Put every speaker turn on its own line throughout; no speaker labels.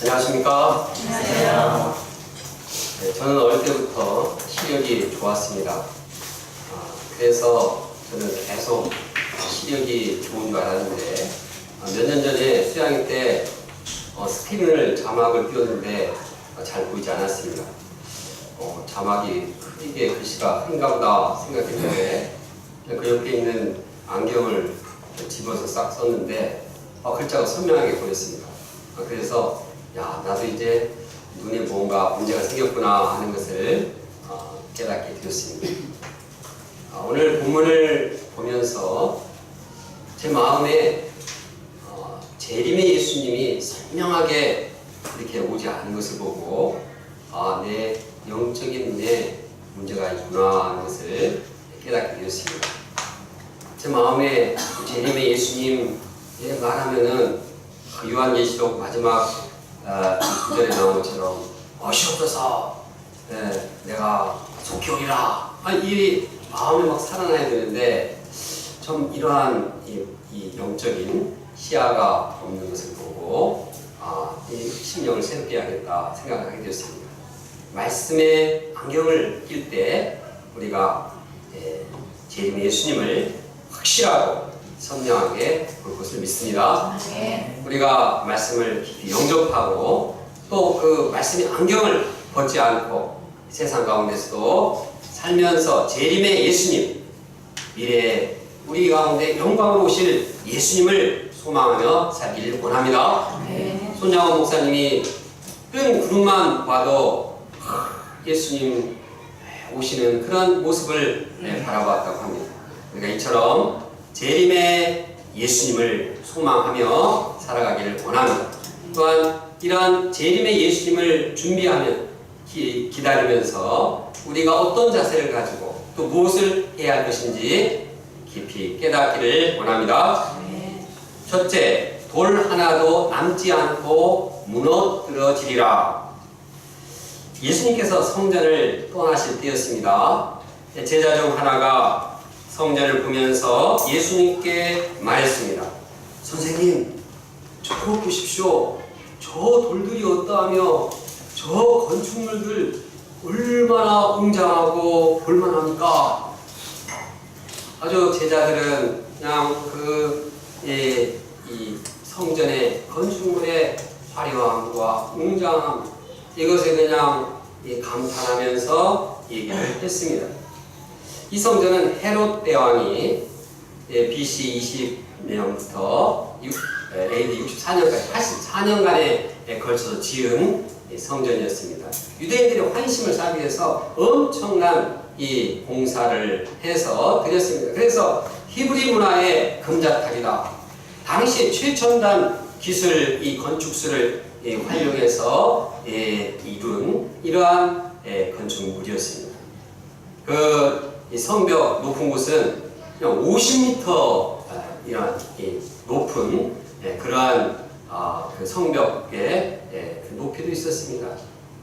안녕하십니까?
안녕하세요.
네, 저는 어릴 때부터 시력이 좋았습니다. 그래서 저는 계속 시력이 좋은 줄 알았는데 몇 년 전에 수양회 때 스크린을 자막을 띄웠는데 잘 보이지 않았습니다. 자막이 크게 글씨가 큰가 보다 생각했는데 그 옆에 있는 안경을 집어서 싹 썼는데 글자가 선명하게 보였습니다. 그래서 나도 이제 눈에 뭔가 문제가 생겼구나 하는 것을 깨닫게 되었습니다. 오늘 본문을 보면서 제 마음에 재림의 예수님이 선명하게 이렇게 오지 않은 것을 보고 내 영적인 눈에 문제가 있구나 하는 것을 깨닫게 되었습니다. 제 마음에 재림의 예수님 말하면은 요한계시록 마지막 9절에 나온 것처럼 시옵소서 내가 속히 오리라 이 마음이 막 살아나야 되는데 좀 이러한 이 영적인 시야가 없는 것을 보고 이 심령을 새롭게 해야겠다 생각을 하게 되었습니다. 말씀에 안경을 낄 때 우리가 재림의 예수님을 확실하고 선명하게 볼 것을 믿습니다. 우리가 말씀을 깊이 영접하고 또 그 말씀의 안경을 벗지 않고 세상 가운데서도 살면서 재림의 예수님, 미래에 우리 가운데 영광으로 오실 예수님을 소망하며 살기를 원합니다. 손장원 목사님이 뜬 구름만 봐도 예수님 오시는 그런 모습을 바라봤다고 합니다. 우리가 이처럼 재림의 예수님을 소망하며 살아가기를 원합니다. 또한 이러한 재림의 예수님을 준비하며 기다리면서 우리가 어떤 자세를 가지고 또 무엇을 해야 할 것인지 깊이 깨닫기를 원합니다. 첫째, 돌 하나도 남지 않고 무너뜨려지리라. 예수님께서 성전을 떠나실 때였습니다. 제자 중 하나가 성전을 보면서 예수님께 말했습니다. 선생님, 저거 보십시오. 저 돌들이 어떠하며 저 건축물들 얼마나 웅장하고 볼만합니까? 아주 제자들은 그냥 이 성전의 건축물의 화려함과 웅장함 이것에 그냥 감탄하면서 얘기를 했습니다. 이 성전은 헤롯 대왕이 BC 20년부터 AD 64년까지 84년간에 걸쳐서 지은 성전이었습니다. 유대인들의 환심을 사기 위해서 엄청난 이 공사를 해서 드렸습니다. 그래서 히브리 문화의 금자탑이다. 당시 최첨단 기술 이 건축술을 활용해서 이룬 이러한 건축물이었습니다. 이 성벽 높은 곳은 그냥 50m 이런 높은 그러한 그 성벽의 그 높이도 있었습니다.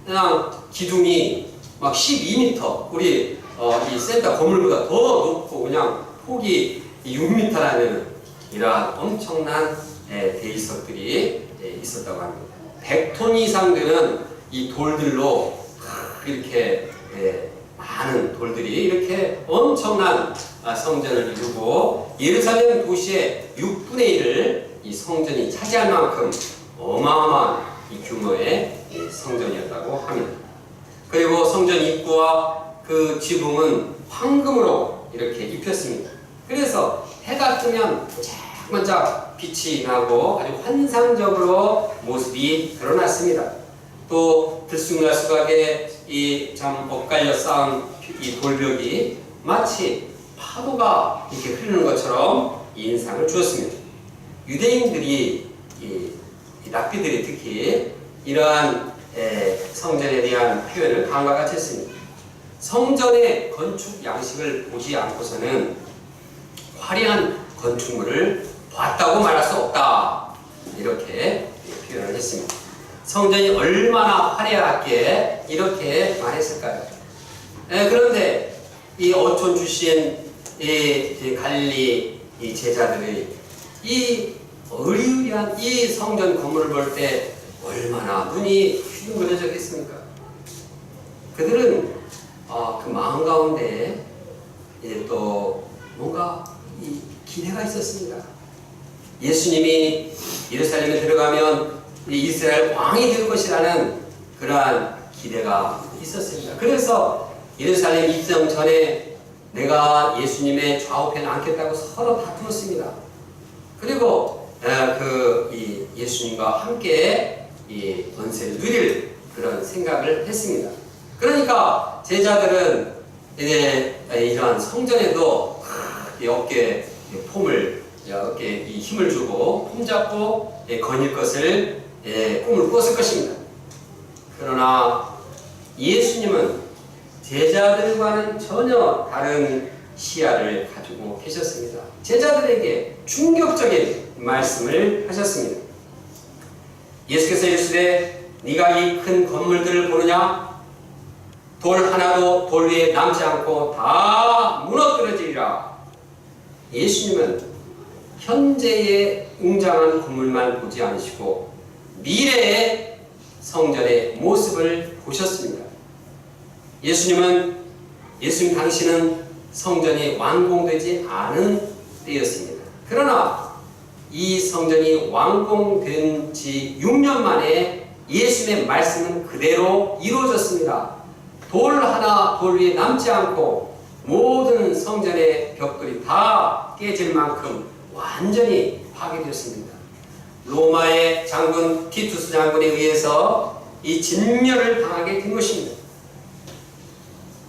그냥 기둥이 막 12m 우리 이 센터 건물보다 더 높고 그냥 폭이 6m라는 이러한 엄청난 대리석들이 있었다고 합니다. 100톤 이상 되는 이 돌들로 이렇게 많은 돌들이 이렇게 엄청난 성전을 이루고 예루살렘 도시의 6분의 1을 이 성전이 차지할 만큼 어마어마한 이 규모의 성전이었다고 합니다. 그리고 성전 입구와 그 지붕은 황금으로 이렇게 입혔습니다. 그래서 해가 뜨면 반짝반짝 빛이 나고 아주 환상적으로 모습이 드러났습니다. 또 들쑥날쑥하게 이 참 엇갈려 쌓은 이 돌벽이 마치 파도가 이렇게 흐르는 것처럼 인상을 주었습니다. 유대인들이 이 랍비들이 특히 이러한 성전에 대한 표현을 다음과 같이 했습니다. 성전의 건축 양식을 보지 않고서는 화려한 건축물을 봤다고 말할 수 없다. 이렇게 표현을 했습니다. 성전이 얼마나 화려하게 이렇게 말했을까요? 그런데 이 어촌 출신 이 갈릴리 이 제자들이 이 어리으리한 이 성전 건물을 볼 때 얼마나 눈이 휘둥그레졌겠습니까? 그들은 그 마음 가운데 이제 또 뭔가 이 기대가 있었습니다. 예수님이 예루살렘에 들어가면 이스라엘 왕이 될 것이라는 그러한 기대가 있었습니다. 그래서 예루살렘 입성 전에 내가 예수님의 좌우편에 앉겠다고 서로 다투었습니다. 그리고 이 예수님과 함께 이 권세를 누릴 그런 생각을 했습니다. 그러니까 제자들은 이제 이러한 성전에도 어깨에 폼을 어깨에 이 힘을 주고 폼 잡고 거닐 것을 꿈을 꾸었을 것입니다. 그러나 예수님은 제자들과는 전혀 다른 시야를 가지고 계셨습니다. 제자들에게 충격적인 말씀을 하셨습니다. 예수께서 이르시되 네가 이 큰 건물들을 보느냐? 돌 하나도 돌 위에 남지 않고 다 무너뜨려지리라. 예수님은 현재의 웅장한 건물만 보지 않으시고 미래의 성전의 모습을 보셨습니다. 예수님 당시는 성전이 완공되지 않은 때였습니다. 그러나 이 성전이 완공된 지 6년 만에 예수님의 말씀은 그대로 이루어졌습니다. 돌 하나 돌 위에 남지 않고 모든 성전의 벽돌이 다 깨질 만큼 완전히 파괴되었습니다. 로마의 장군 티투스 장군에 의해서 이 진멸을 당하게 된 것입니다.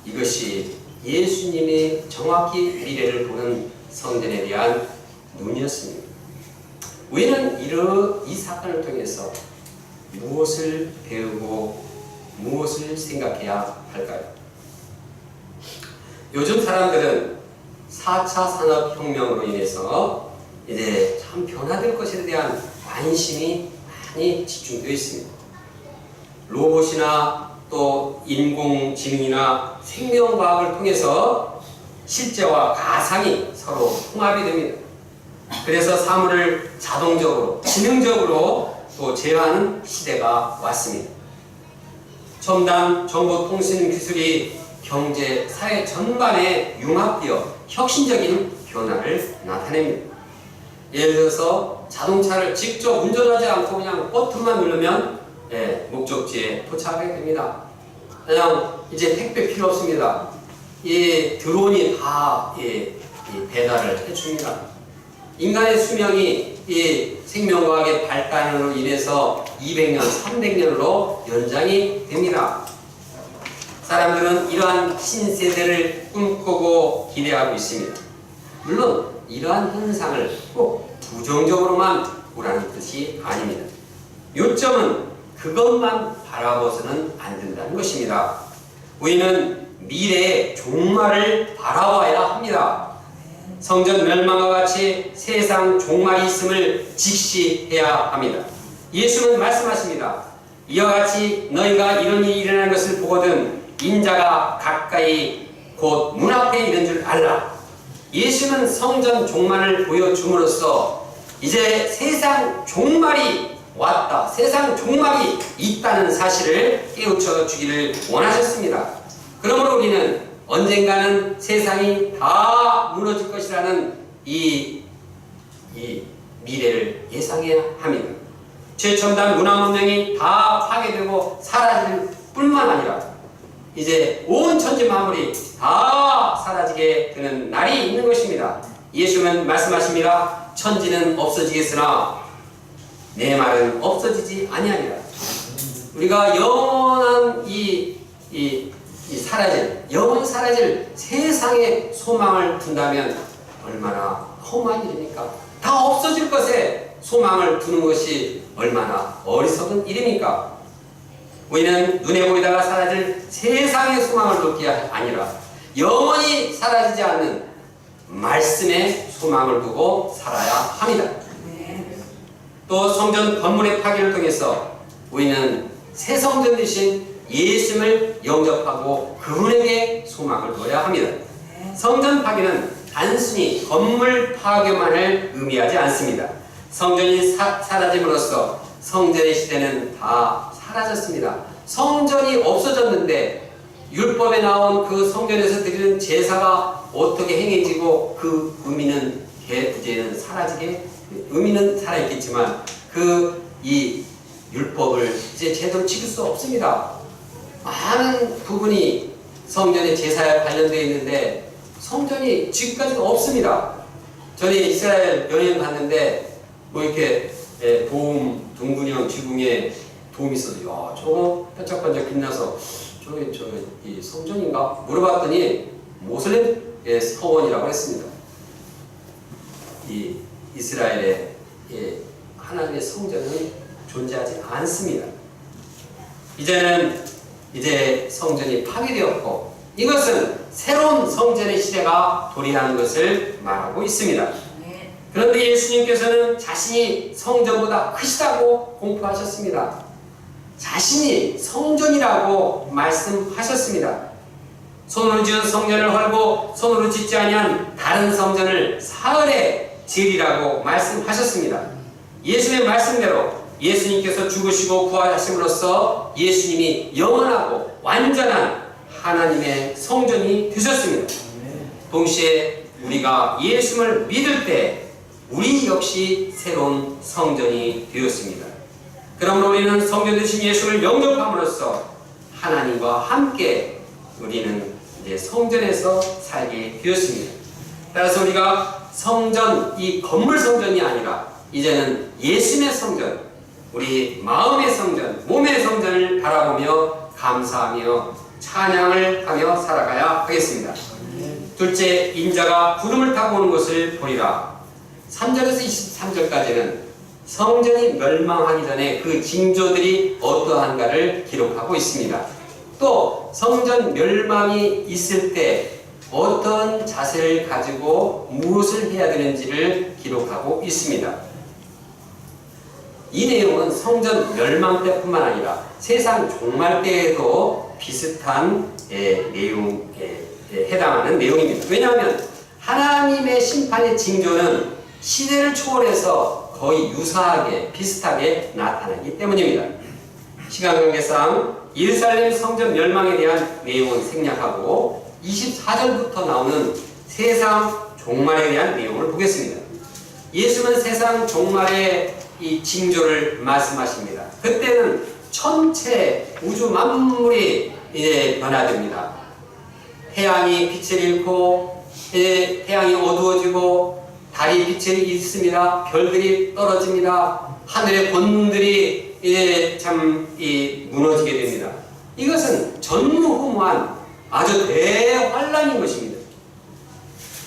이것이 예수님이 정확히 미래를 보는 성전에 대한 눈이었습니다. 우리는 이 사건을 통해서 무엇을 배우고 무엇을 생각해야 할까요? 요즘 사람들은 4차 산업혁명으로 인해서 이제 참 변화될 것에 대한 관심이 많이 집중되어 있습니다. 로봇이나 또 인공지능이나 생명과학을 통해서 실제와 가상이 서로 통합이 됩니다. 그래서 사물을 자동적으로, 지능적으로 또 제어하는 시대가 왔습니다. 첨단 정보통신 기술이 경제, 사회 전반에 융합되어 혁신적인 변화를 나타냅니다. 예를 들어서 자동차를 직접 운전하지 않고 그냥 버튼만 누르면 목적지에 도착하게 됩니다. 그냥 이제 택배 필요 없습니다. 이 드론이 다 배달을 해줍니다. 인간의 수명이 이 생명과학의 발달으로 인해서 200년, 300년으로 연장이 됩니다. 사람들은 이러한 신세대를 꿈꾸고 기대하고 있습니다. 물론 이러한 현상을 꼭 부정적으로만 보라는 뜻이 아닙니다. 요점은 그것만 바라보서는 안 된다는 것입니다. 우리는 미래의 종말을 바라봐야 합니다. 성전 멸망과 같이 세상 종말이 있음을 직시해야 합니다. 예수는 말씀하십니다. 이와 같이 너희가 이런 일이 일어나는 것을 보거든 인자가 가까이 곧 문 앞에 있는 줄 알라. 예수는 성전 종말을 보여줌으로써 이제 세상 종말이 왔다, 세상 종말이 있다는 사실을 깨우쳐 주기를 원하셨습니다. 그러므로 우리는 언젠가는 세상이 다 무너질 것이라는 이 미래를 예상해야 합니다. 최첨단 문화 문명이 다 파괴되고 사라질 뿐만 아니라 이제 온 천지 만물이 다 사라지게 되는 날이 있는 것입니다. 예수는 말씀하십니다. 천지는 없어지겠으나 내 말은 없어지지 아니하리라. 우리가 영원한 영원히 사라질 세상에 소망을 둔다면 얼마나 험한 일입니까? 다 없어질 것에 소망을 두는 것이 얼마나 어리석은 일입니까? 우리는 눈에 보이다가 사라질 세상의 소망을 놓기 아니라 영원히 사라지지 않는 말씀에 소망을 두고 살아야 합니다. 또 성전 건물의 파괴를 통해서 우리는 새 성전 대신 예수님을 영접하고 그분에게 소망을 둬야 합니다. 성전 파괴는 단순히 건물 파괴만을 의미하지 않습니다. 성전이 사라짐으로써 성전의 시대는 다 사라졌습니다. 성전이 없어졌는데 율법에 나온 그 성전에서 드리는 제사가 어떻게 행해지고 그 의미는 이제는 사라지게, 의미는 살아있겠지만 이 율법을 이제 제대로 지킬 수 없습니다. 많은 부분이 성전의 제사에 관련되어 있는데 성전이 지금까지도 없습니다. 전에 이스라엘 여행 갔는데 뭐 이렇게 도움, 둥근형 지붕에 도움이 있어서 야 저거 반짝반짝 빛나서 저게 이 성전인가? 물어봤더니 모슬렘 서원이라고 했습니다. 이 이스라엘의 하나님의 성전은 존재하지 않습니다. 이제 성전이 파괴되었고 이것은 새로운 성전의 시대가 도래하는 것을 말하고 있습니다. 그런데 예수님께서는 자신이 성전보다 크시다고 공포하셨습니다. 자신이 성전이라고 말씀하셨습니다. 손으로 지은 성전을 헐고 손으로 짓지 아니한 다른 성전을 사흘에 지으리라고 말씀하셨습니다. 예수님의 말씀대로 예수님께서 죽으시고 부활하심으로써 예수님이 영원하고 완전한 하나님의 성전이 되셨습니다. 동시에 우리가 예수님을 믿을 때 우리 역시 새로운 성전이 되었습니다. 그러므로 우리는 성전 되신 예수를 영접함으로써 하나님과 함께 우리는 이제 성전에서 살게 되었습니다. 따라서 우리가 성전, 이 건물 성전이 아니라 이제는 예수님의 성전, 우리 마음의 성전, 몸의 성전을 바라보며 감사하며 찬양을 하며 살아가야 하겠습니다. 둘째, 인자가 구름을 타고 오는 것을 보리라. 3절에서 23절까지는 성전이 멸망하기 전에 그 징조들이 어떠한가를 기록하고 있습니다. 또 성전 멸망이 있을 때 어떤 자세를 가지고 무엇을 해야 되는지를 기록하고 있습니다. 이 내용은 성전 멸망 때뿐만 아니라 세상 종말 때에도 비슷한 내용에 해당하는 내용입니다. 왜냐하면 하나님의 심판의 징조는 시대를 초월해서 거의 유사하게 비슷하게 나타나기 때문입니다. 시간 관계상 예루살렘 성전 멸망에 대한 내용은 생략하고 24절부터 나오는 세상 종말에 대한 내용을 보겠습니다. 예수는 세상 종말의 이 징조를 말씀하십니다. 그때는 전체 우주 만물이 이제 변화됩니다. 태양이 빛을 잃고 태양이 어두워지고 달이 빛을 잃습니다. 별들이 떨어집니다. 하늘의 권들이 이제 무너지게 됩니다. 이것은 전무후무한 아주 대환란인 것입니다.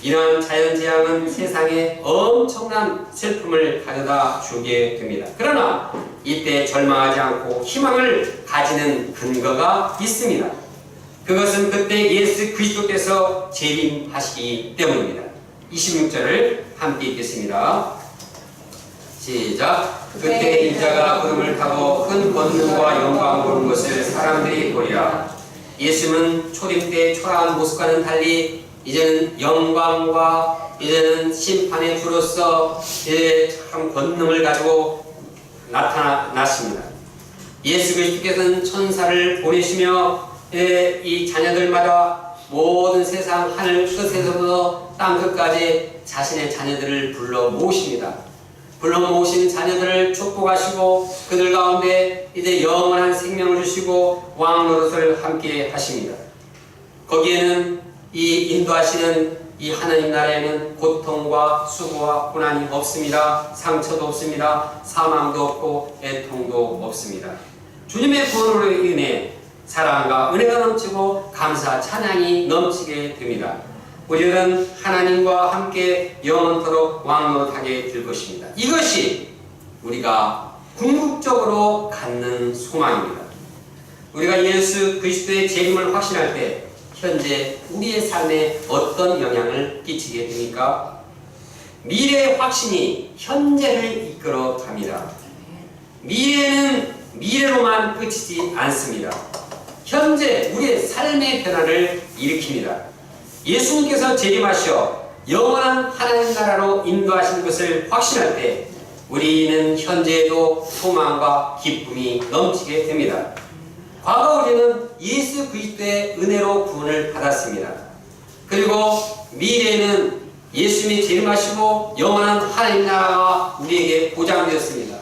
이러한 자연재앙은 세상에 엄청난 슬픔을 가져다 주게 됩니다. 그러나 이때 절망하지 않고 희망을 가지는 근거가 있습니다. 그것은 그때 예수 그리스도께서 재림하시기 때문입니다. 26절을 함께 읽겠습니다. 시작. 그때 인자가 구름을 타고 큰 권능과 영광 오는 것을 사람들이 보리라. 예수는 초림 때 초라한 모습과는 달리 이제는 영광과 이제는 심판의 주로서 이제 참 권능을 가지고 나타나십니다. 예수 그리스도께서는 천사를 보내시며 이 자녀들마다 모든 세상 하늘 끝에서부터 땅 끝까지 자신의 자녀들을 불러 모으십니다. 불러 모으신 자녀들을 축복하시고 그들 가운데 이제 영원한 생명을 주시고 왕 노릇을 함께 하십니다. 거기에는 이 인도하시는 이 하나님 나라에는 고통과 수고와 고난이 없습니다. 상처도 없습니다. 사망도 없고 애통도 없습니다. 주님의 구원으로 인해 사랑과 은혜가 넘치고 감사 찬양이 넘치게 됩니다. 우리는 하나님과 함께 영원토록 왕노릇하게 될 것입니다. 이것이 우리가 궁극적으로 갖는 소망입니다. 우리가 예수 그리스도의 재림을 확신할 때 현재 우리의 삶에 어떤 영향을 끼치게 됩니까? 미래의 확신이 현재를 이끌어 갑니다. 미래는 미래로만 끝이지 않습니다. 현재 우리의 삶의 변화를 일으킵니다. 예수님께서 재림하셔 영원한 하나님 나라로 인도하시는 것을 확신할 때 우리는 현재에도 소망과 기쁨이 넘치게 됩니다. 과거 우리는 예수 그리스도의 은혜로 구원을 받았습니다. 그리고 미래에는 예수님이 재림하시고 영원한 하나님 나라가 우리에게 보장되었습니다.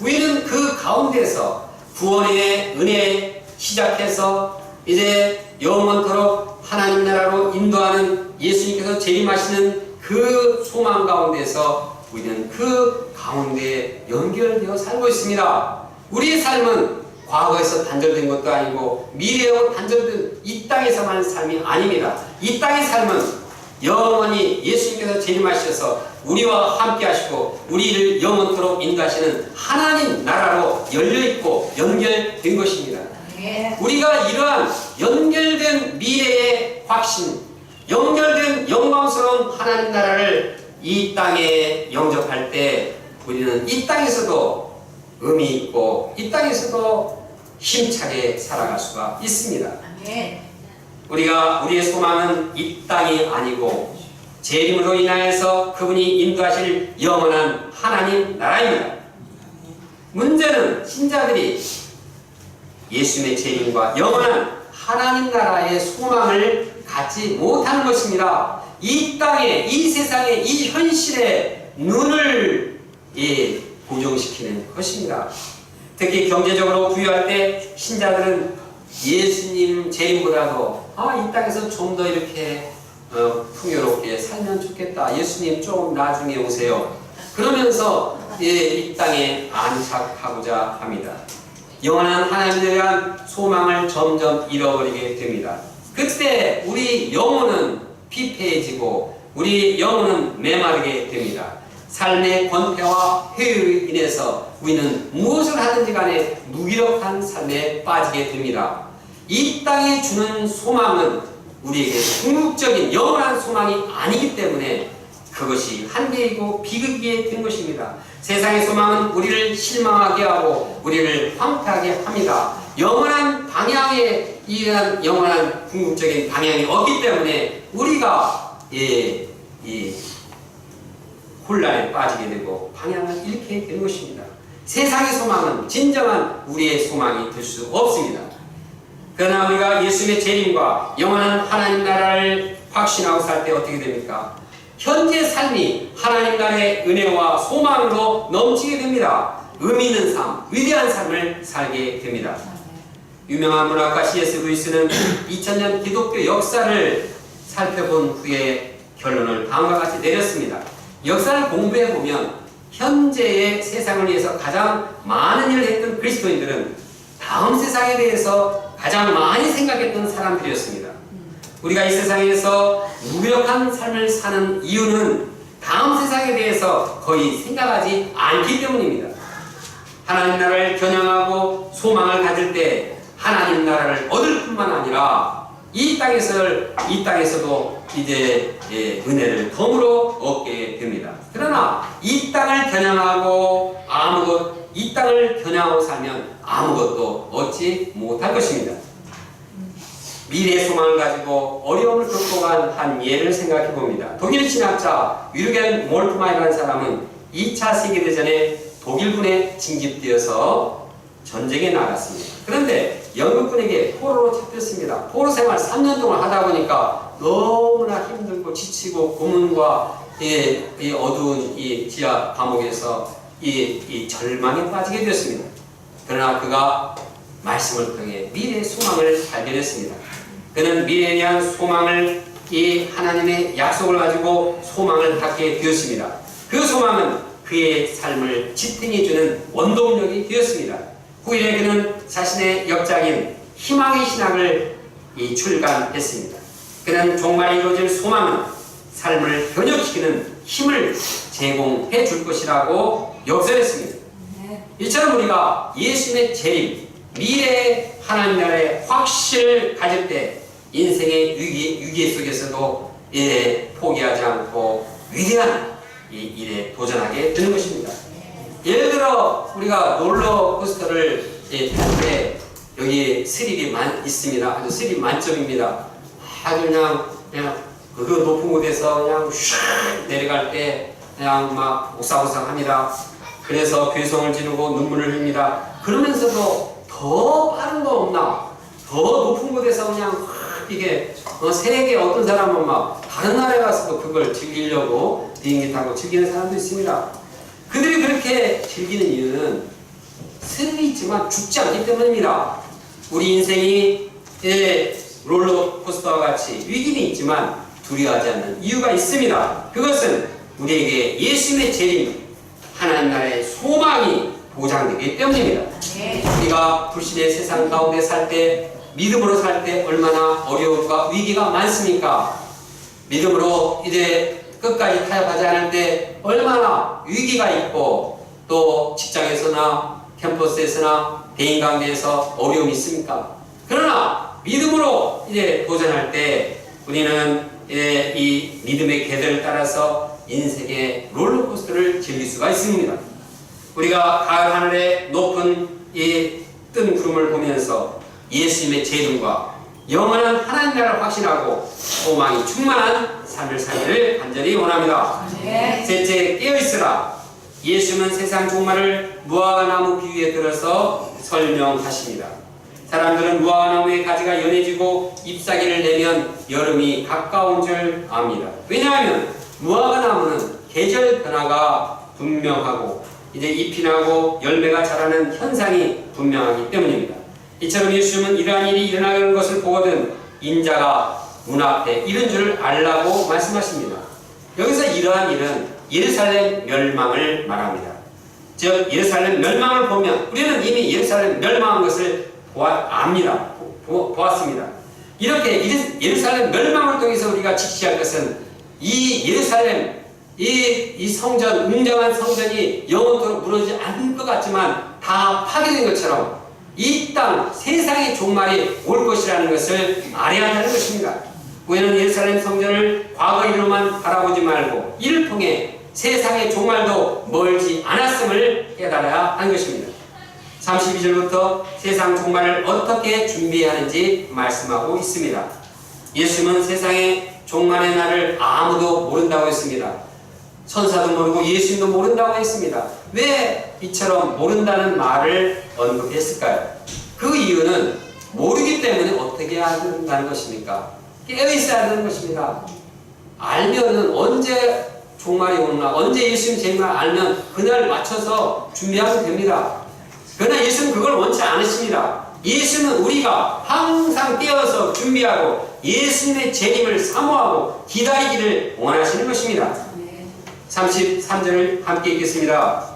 우리는 그 가운데서 구원의 은혜 시작해서 이제 영원토록 하나님 나라로 인도하는 예수님께서 재림하시는 그 소망 가운데서 우리는 그 가운데에 연결되어 살고 있습니다. 우리의 삶은 과거에서 단절된 것도 아니고 미래로 단절된 이 땅에서만 삶이 아닙니다. 이 땅의 삶은 영원히 예수님께서 재림하셔서 우리와 함께 하시고 우리를 영원토록 인도하시는 하나님 나라로 열려있고 연결된 것입니다. 우리가 이러한 연결된 미래의 확신, 연결된 영광스러운 하나님 나라를 이 땅에 영접할 때 우리는 이 땅에서도 의미 있고 이 땅에서도 힘차게 살아갈 수가 있습니다. 우리의 소망은 이 땅이 아니고 재림으로 인하여서 그분이 인도하실 영원한 하나님 나라입니다. 문제는 신자들이 예수님의 재림과 영원한 하나님 나라의 소망을 갖지 못하는 것입니다. 이 땅에, 이 세상에, 이 현실에 눈을 고정시키는 것입니다. 특히 경제적으로 부유할 때 신자들은 예수님 재림보다도 이 땅에서 좀 더 이렇게 풍요롭게 살면 좋겠다. 예수님 좀 나중에 오세요. 그러면서 이 땅에 안착하고자 합니다. 영원한 하나님에 대한 소망을 점점 잃어버리게 됩니다. 그때 우리 영혼은 피폐해지고 우리 영혼은 메마르게 됩니다. 삶의 권태와 회유로 인해서 우리는 무엇을 하든지 간에 무기력한 삶에 빠지게 됩니다. 이 땅이 주는 소망은 우리에게 궁극적인 영원한 소망이 아니기 때문에 그것이 한계이고 비극이 된 것입니다. 세상의 소망은 우리를 실망하게 하고 우리를 황폐하게 합니다. 영원한 방향에 이한 영원한 궁극적인 방향이 없기 때문에 우리가 혼란에 빠지게 되고 방향을 잃게 되는 것입니다. 세상의 소망은 진정한 우리의 소망이 될 수 없습니다. 그러나 우리가 예수님의 재림과 영원한 하나님 나라를 확신하고 살 때 어떻게 됩니까? 현재 삶이 하나님 나라의 은혜와 소망으로 넘치게 됩니다. 의미 있는 삶, 위대한 삶을 살게 됩니다. 유명한 문학가 C.S. 루이스는 2000년 기독교 역사를 살펴본 후에 결론을 다음과 같이 내렸습니다. 역사를 공부해보면 현재의 세상을 위해서 가장 많은 일을 했던 그리스도인들은 다음 세상에 대해서 가장 많이 생각했던 사람들이었습니다. 우리가 이 세상에서 무기력한 삶을 사는 이유는 다음 세상에 대해서 거의 생각하지 않기 때문입니다. 하나님 나라를 겨냥하고 소망을 가질 때 하나님 나라를 얻을 뿐만 아니라 이 땅에서도 이제 은혜를 덤으로 얻게 됩니다. 그러나 이 땅을 겨냥하고 이 땅을 겨냥하고 살면 아무것도 얻지 못할 것입니다. 미래의 소망을 가지고 어려움을 극복한 한 예를 생각해 봅니다. 독일 신학자 위르겐 몰트만이라는 사람은 2차 세계대전에 독일군에 징집되어서 전쟁에 나갔습니다. 그런데 영국군에게 포로로 잡혔습니다. 포로 생활 3년 동안 하다 보니까 너무나 힘들고 지치고 고문과 이 어두운 이 지하 감옥에서 이 절망에 빠지게 되었습니다. 그러나 그가 말씀을 통해 미래의 소망을 발견했습니다. 그는 미래에 대한 소망을 이 하나님의 약속을 가지고 소망을 갖게 되었습니다. 그 소망은 그의 삶을 지탱해주는 원동력이 되었습니다. 후일에 그는 자신의 역작인 희망의 신학을 출간했습니다. 그는 종말에 이루어질 소망은 삶을 변혁시키는 힘을 제공해 줄 것이라고 역설했습니다. 이처럼 우리가 예수님의 재림, 미래의 하나님 나라의 확신을 가질 때 인생의 위기 속에서도 포기하지 않고 위대한 이 일에 도전하게 되는 것입니다. 예를 들어 우리가 롤러코스터를 탈 때 여기 스릴이 있습니다. 아주 스릴 만점입니다. 아주 그냥 그 높은 곳에서 그냥 슉 내려갈 때 그냥 막 오싹오싹합니다. 그래서 괴성을 지르고 눈물을 흘립니다. 그러면서도 더 빠른 거 없나? 더 높은 곳에서 그냥 확 이게 세계 어떤 사람은 막 다른 나라에 가서도 그걸 즐기려고 비행기 타고 즐기는 사람도 있습니다. 그들이 그렇게 즐기는 이유는 스릴이 있지만 죽지 않기 때문입니다. 우리 인생이 롤러코스터와 같이 위기는 있지만 두려워하지 않는 이유가 있습니다. 그것은 우리에게 예수님의 재림, 하나님 나라의 소망이 보장되기 때문입니다. 우리가 불신의 세상 가운데 살 때, 믿음으로 살 때 얼마나 어려움과 위기가 많습니까? 믿음으로 이제 끝까지 타협하지 않을 때 얼마나 위기가 있고, 또 직장에서나 캠퍼스에서나 대인관계에서 어려움이 있습니까? 그러나 믿음으로 이제 도전할 때 우리는 이 믿음의 궤도를 따라서 인생의 롤러코스터를 즐길 수가 있습니다. 우리가 가을 하늘의 높은 이 뜬 구름을 보면서 예수님의 재림과 영원한 하나님 나라를 확신하고 소망이 충만한 삶을 살기를 간절히 원합니다. 셋째, 깨어있으라. 예수님은 세상 종말을 무화과나무 비유에 들어서 설명하십니다. 사람들은 무화과나무의 가지가 연해지고 잎사귀를 내면 여름이 가까운 줄 압니다. 왜냐하면 무화과나무는 계절 변화가 분명하고 이제 잎이 나고 열매가 자라는 현상이 분명하기 때문입니다. 이처럼 예수님은 이러한 일이 일어나는 것을 보거든 인자가 문 앞에 이른 줄을 알라고 말씀하십니다. 여기서 이러한 일은 예루살렘 멸망을 말합니다. 즉 예루살렘 멸망을 보면 우리는 이미 예루살렘 멸망한 것을 보았습니다. 이렇게 예루살렘 멸망을 통해서 우리가 직시할 것은 이 예루살렘 이 성전, 웅장한 성전이 영원토록 무너지지 않을 것 같지만 다 파괴된 것처럼 이 땅, 세상의 종말이 올 것이라는 것을 알아야 한다는 것입니다. 우리는 예루살렘 성전을 과거 일로만 바라보지 말고 이를 통해 세상의 종말도 멀지 않았음을 깨달아야 하는 것입니다. 32절부터 세상 종말을 어떻게 준비해야 하는지 말씀하고 있습니다. 예수님은 세상의 종말의 날을 아무도 모른다고 했습니다. 천사도 모르고 예수님도 모른다고 했습니다. 왜 이처럼 모른다는 말을 언급했을까요? 그 이유는 모르기 때문에 어떻게 해야 한다는 것입니까? 깨어있어야 하는 것입니다. 알면은 언제 종말이 오나, 언제 예수님 재림을 알면 그날 맞춰서 준비하면 됩니다. 그러나 예수님은 그걸 원치 않으십니다. 예수님은 우리가 항상 깨어서 준비하고 예수님의 재림을 사모하고 기다리기를 원하시는 것입니다. 33절을 함께 읽겠습니다.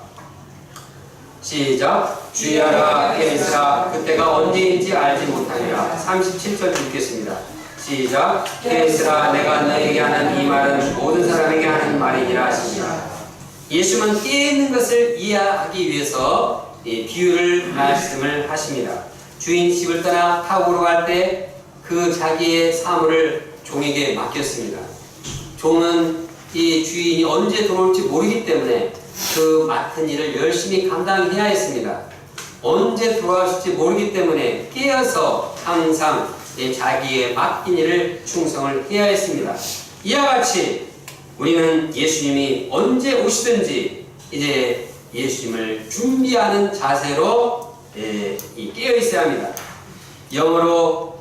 시작. 주의하라 깨어있으라 그때가 언제인지 알지 못하리라. 37절 읽겠습니다. 시작. 깨어있으라 내가 너에게 하는 이 말은 모든 사람에게 하는 말이니라 하십니다. 예수님은 깨어있는 것을 이해하기 위해서 비유를 말씀을 하십니다. 주인 집을 떠나 타국으로 갈 때 그 자기의 사물을 종에게 맡겼습니다. 종은 이 주인이 언제 들어올지 모르기 때문에 그 맡은 일을 열심히 감당해야 했습니다. 언제 돌아오실지 모르기 때문에 깨어서 항상 자기의 맡긴 일을 충성을 해야 했습니다. 이와 같이 우리는 예수님이 언제 오시든지 이제 예수님을 준비하는 자세로 깨어 있어야 합니다. 영어로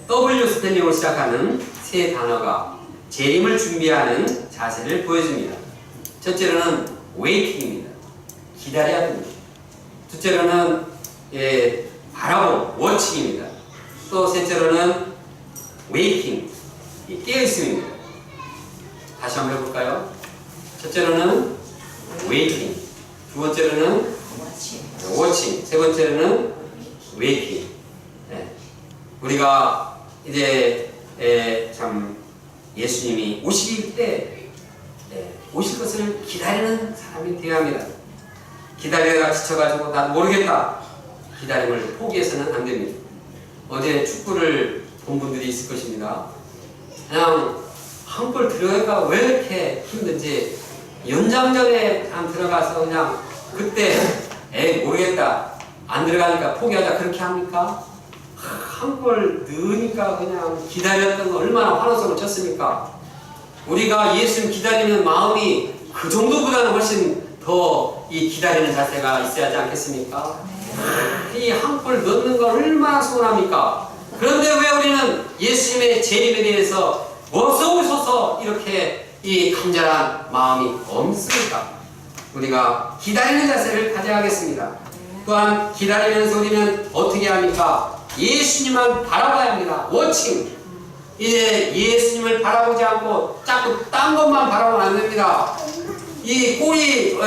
W 스펠링으로 시작하는 세 단어가 재림을 준비하는 자세를 보여줍니다. 첫째로는 waiting입니다. 기다려야 됩니다. 둘째로는 바라봄, watching입니다. 또 셋째로는 waiting, 깨어있음입니다. 다시 한번 해볼까요? 첫째로는 waiting, 두 번째로는 watching, 세 번째로는 waiting. 우리가 이제 참 예수님이 오실 때 오실 것을 기다리는 사람이 되어야 합니다. 기다리다가 지쳐가지고 난 모르겠다. 기다림을 포기해서는 안 됩니다. 어제 축구를 본 분들이 있을 것입니다. 그냥 한 골 들어가니까 왜 이렇게 힘든지 연장전에 그냥 들어가서 그냥 그때 모르겠다. 안 들어가니까 포기하자 그렇게 합니까? 한 골 넣으니까 그냥 기다렸던 거 얼마나 환호성을 쳤습니까? 우리가 예수님 기다리는 마음이 그 정도보다는 훨씬 더 이 기다리는 자세가 있어야 하지 않겠습니까? 이 한 골 넣는 걸 얼마나 소원합니까? 그런데 왜 우리는 예수님의 재림에 대해서 어서오셔서 이렇게 이 간절한 마음이 없습니까? 우리가 기다리는 자세를 가져야 하겠습니다. 또한 기다리면서 우리는 어떻게 합니까? 예수님만 바라봐야 합니다. 워칭. 이제 예수님을 바라보지 않고 자꾸 딴 것만 바라보면 안 됩니다. 이 골이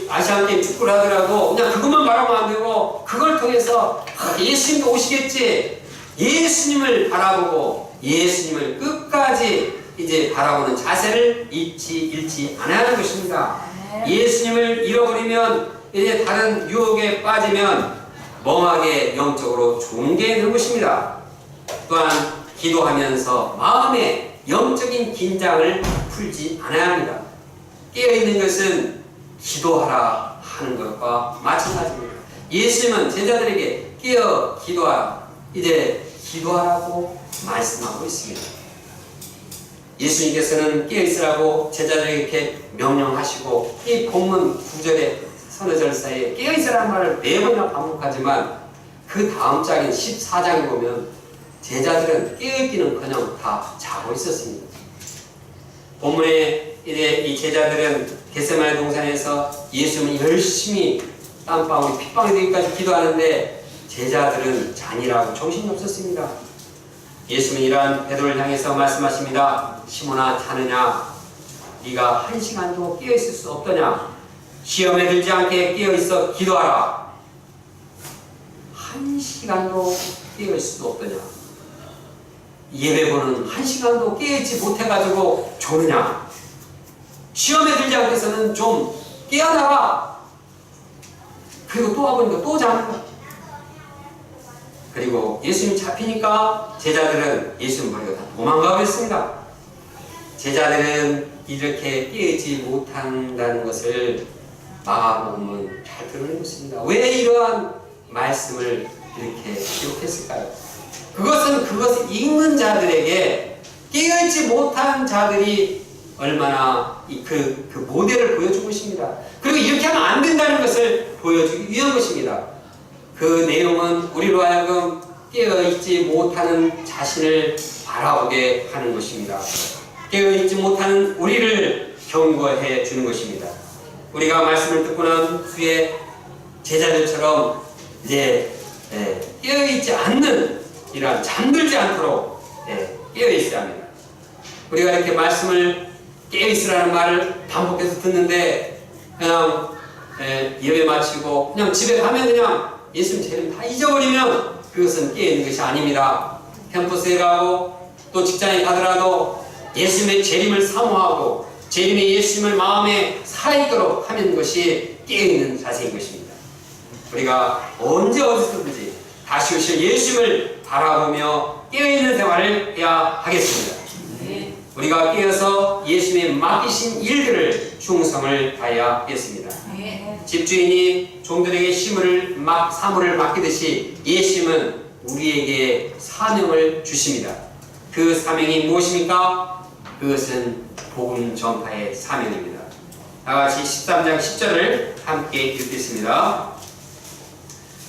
아시안게임 축구를 하더라도 그냥 그것만 바라보면 안 되고 그걸 통해서 예수님도 오시겠지. 예수님을 바라보고 예수님을 끝까지 이제 바라보는 자세를 잃지 않아야 하는 것입니다. 예수님을 잃어버리면 이제 다른 유혹에 빠지면 멍하게 영적으로 좋은 게 되는 것입니다. 또한 기도하면서 마음의 영적인 긴장을 풀지 않아야 합니다. 깨어있는 것은 기도하라 하는 것과 마찬가지입니다. 예수님은 제자들에게 깨어 기도하라, 이제 기도하라고 말씀하고 있습니다. 예수님께서는 깨어있으라고 제자들에게 이렇게 명령하시고 이 본문 9절에 서너 절 사이에 깨어있으라는 말을 4번이나 반복하지만 그 다음 장인 14장에 보면 제자들은 깨어있기는커녕 다 자고 있었습니다. 본문에 이제 이 제자들은 겟세마네 동산에서 예수님은 열심히 땀방울이 핏방울이 되기까지 기도하는데 제자들은 잔이라고 정신이 없었습니다. 예수님은 이러한 베드로를 향해서 말씀하십니다. 시몬아, 자느냐? 네가 1시간도 깨어있을 수 없더냐? 시험에 들지 않게 깨어있어 기도하라. 1시간도 깨어있을 수 없더냐? 예배보는 1시간도 깨어있지 못해가지고 조느냐? 시험에 들지 않게 해서는 좀 깨어나라. 그리고 또 와보니까 또 자는. 그리고 예수님 잡히니까 제자들은 예수님 버리고 다 도망가고 있습니다. 제자들은 이렇게 깨어있지 못한다는 것을 마가복음은 잘 드러내고 있습니다. 왜 이러한 말씀을 이렇게 기록했을까요? 그것을 읽는 자들에게 깨어있지 못한 자들이 얼마나 그 모델을 보여준 것입니다. 그리고 이렇게 하면 안 된다는 것을 보여주기 위한 것입니다. 그 내용은 우리로 하여금 깨어있지 못하는 자신을 바라보게 하는 것입니다. 깨어있지 못하는 우리를 경고해 주는 것입니다. 우리가 말씀을 듣고 난 후에 제자들처럼 이제 깨어있지 않는 이러한 잠들지 않도록 깨어있어야 합니다. 우리가 이렇게 말씀을 깨어있으라는 말을 반복해서 듣는데 그냥 예배 마치고 그냥 집에 가면 그냥 예수님 재림 다 잊어버리면 그것은 깨어있는 것이 아닙니다. 캠퍼스에 가고 또 직장에 가더라도 예수님의 재림을 사모하고 재림의 예수님을 마음에 살아있도록 하는 것이 깨어있는 자세인 것입니다. 우리가 언제 어디서든지 다시 오실 예수님을 바라보며 깨어있는 생활을 해야 하겠습니다. 우리가 깨어서 예수님의 맡기신 일들을 충성을 다해야 하겠습니다. 집주인이 종들에게 사물을 맡기듯이 예수님은 우리에게 사명을 주십니다. 그 사명이 무엇입니까? 그것은 복음 전파의 사명입니다. 다같이 13장 10절을 함께 읽겠습니다.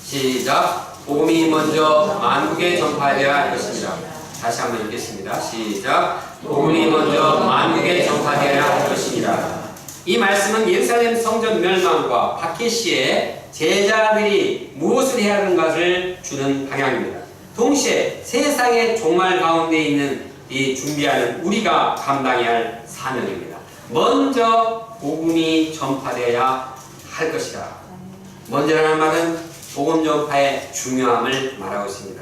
시작. 복음이 먼저 만국에 전파되어야 할 것입니다. 다시 한번 읽겠습니다. 시작. 복음이 먼저 만국에 전파되어야 할 것입니다. 이 말씀은 예루살렘 성전 멸망과 박해 시에 제자들이 무엇을 해야 하는 것을 주는 방향입니다. 동시에 세상의 종말 가운데 있는 이 준비하는 우리가 감당해야 할 사명입니다. 먼저 복음이 전파되어야 할 것이다. 먼저라는 말은 복음 전파의 중요함을 말하고 있습니다.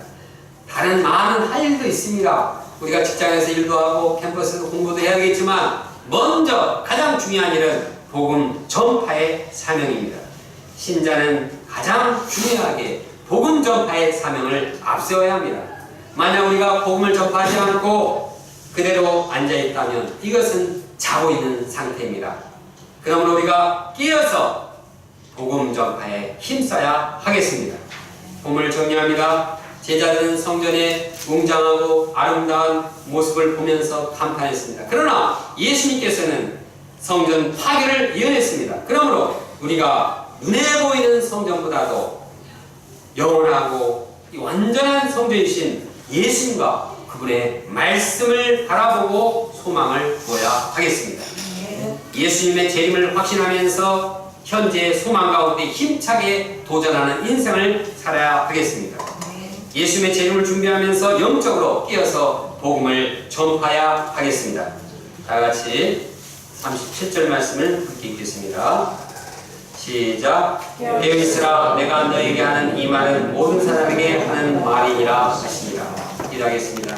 다른 많은 할 일도 있습니다. 우리가 직장에서 일도 하고 캠퍼스에서 공부도 해야겠지만 먼저 가장 중요한 일은 복음 전파의 사명입니다. 신자는 가장 중요하게 복음 전파의 사명을 앞세워야 합니다. 만약 우리가 복음을 전파하지 않고 그대로 앉아있다면 이것은 자고 있는 상태입니다. 그러므로 우리가 깨어서 복음 전파에 힘써야 하겠습니다. 본문을 정리합니다. 제자들은 성전의 웅장하고 아름다운 모습을 보면서 감탄했습니다. 그러나 예수님께서는 성전 파괴를 이어냈습니다. 그러므로 우리가 눈에 보이는 성전보다도 영원하고 이 완전한 성전이신 예수님과 그분의 말씀을 바라보고 소망을 두어야 하겠습니다. 예수님의 재림을 확신하면서 현재의 소망 가운데 힘차게 도전하는 인생을 살아야 하겠습니다. 예수님의 재림을 준비하면서 영적으로 끼어서 복음을 전파해야 하겠습니다. 다같이 37절 말씀을 함께 읽겠습니다. 시작. 깨어있으라, 내가 너에게 하는 이 말은 모든 사람에게 하는 말이니라 하십니다. 기도하겠습니다.